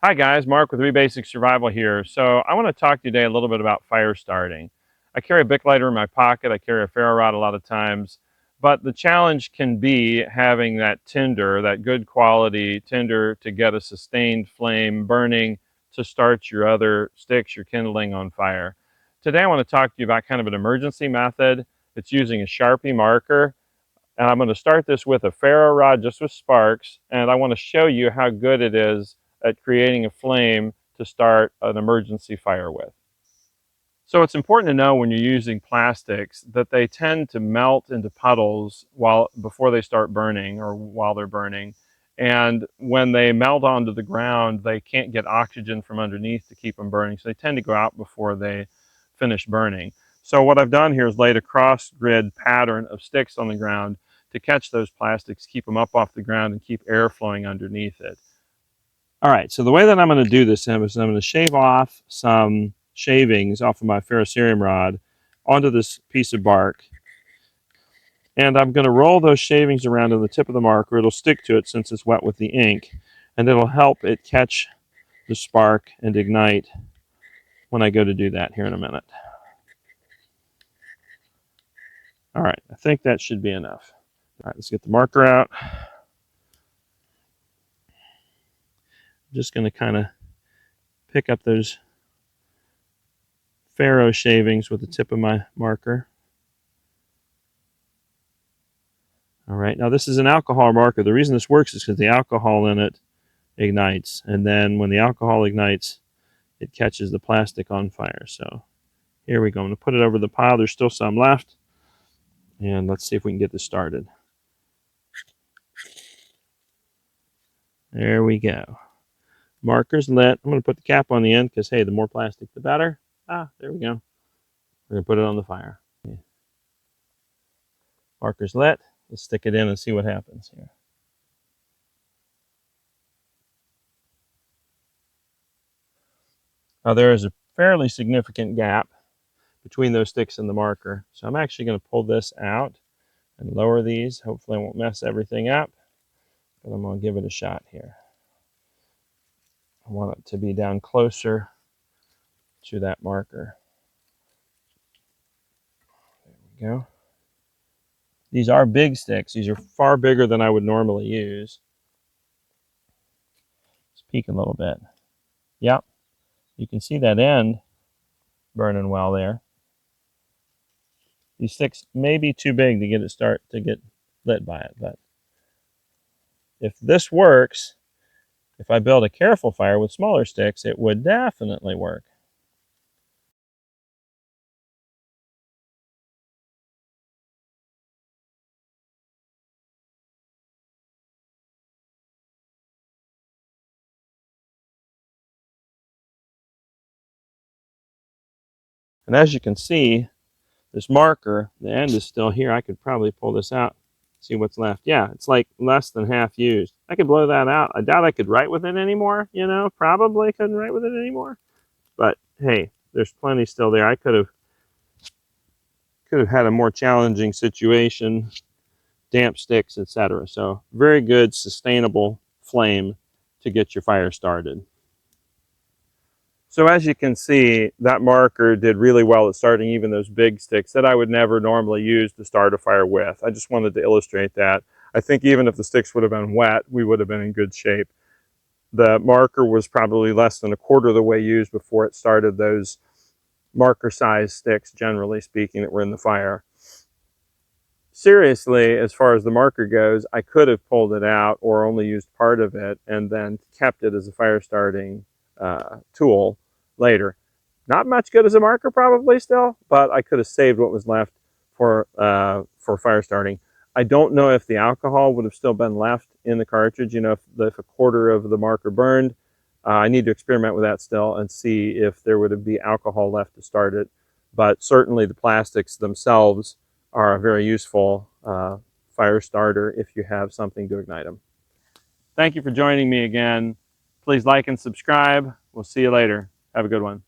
Hi guys, Mark with Basic Survival here. So I want to talk to you today a little bit about fire starting. I carry a Bic lighter in my pocket. I carry a ferro rod a lot of times, but the challenge can be having that tinder, that good quality tinder to get a sustained flame burning to start your other sticks, your kindling on fire. Today I want to talk to you about kind of an emergency method. It's using a Sharpie marker, and I'm going to start this with a ferro rod just with sparks, and I want to show you how good it is at creating a flame to start an emergency fire with. So it's important to know when you're using plastics that they tend to melt into puddles before they start burning or while they're burning. And when they melt onto the ground, they can't get oxygen from underneath to keep them burning. So they tend to go out before they finish burning. So what I've done here is laid a cross grid pattern of sticks on the ground to catch those plastics, keep them up off the ground, and keep air flowing underneath it. All right, so the way that I'm going to do this is I'm going to shave off some shavings off of my ferrocerium rod onto this piece of bark. And I'm going to roll those shavings around on the tip of the marker. It'll stick to it since it's wet with the ink, and it'll help it catch the spark and ignite when I go to do that here in a minute. All right, I think that should be enough. All right, let's get the marker out. I'm just going to kind of pick up those ferro shavings with the tip of my marker. All right, now this is an alcohol marker. The reason this works is because the alcohol in it ignites, and then when the alcohol ignites, it catches the plastic on fire. So here we go. I'm going to put it over the pile. There's still some left, and let's see if we can get this started. There we go. Marker's lit. I'm going to put the cap on the end because, hey, the more plastic, the better. There we go. We're going to put it on the fire. Yeah. Marker's lit. Let's stick it in and see what happens here. Now there is a fairly significant gap between those sticks and the marker. So I'm actually going to pull this out and lower these. Hopefully I won't mess everything up, but I'm going to give it a shot here. I want it to be down closer to that marker. There we go. These are big sticks. These are far bigger than I would normally use. Let's peek a little bit. Yep, you can see that end burning well there. These sticks may be too big to get lit by it, but if this works, if I build a careful fire with smaller sticks, it would definitely work. And as you can see, this marker, the end is still here. I could probably pull this out, see what's left. Yeah, it's like less than half used. I could blow that out. I doubt I could write with it anymore, probably couldn't write with it anymore. But hey, there's plenty still there. I could have had a more challenging situation, damp sticks, etc. So very good, sustainable flame to get your fire started. So as you can see, that marker did really well at starting even those big sticks that I would never normally use to start a fire with. I just wanted to illustrate that. I think even if the sticks would have been wet, we would have been in good shape. The marker was probably less than a quarter of the way used before it started those marker size sticks, generally speaking, that were in the fire. Seriously, as far as the marker goes, I could have pulled it out or only used part of it and then kept it as a fire starting tool later. Not much good as a marker probably still, but I could have saved what was left for fire starting. I don't know if the alcohol would have still been left in the cartridge. If a quarter of the marker burned, I need to experiment with that still and see if there would be alcohol left to start it. But certainly the plastics themselves are a very useful fire starter if you have something to ignite them. Thank you for joining me again. Please like and subscribe. We'll see you later. Have a good one.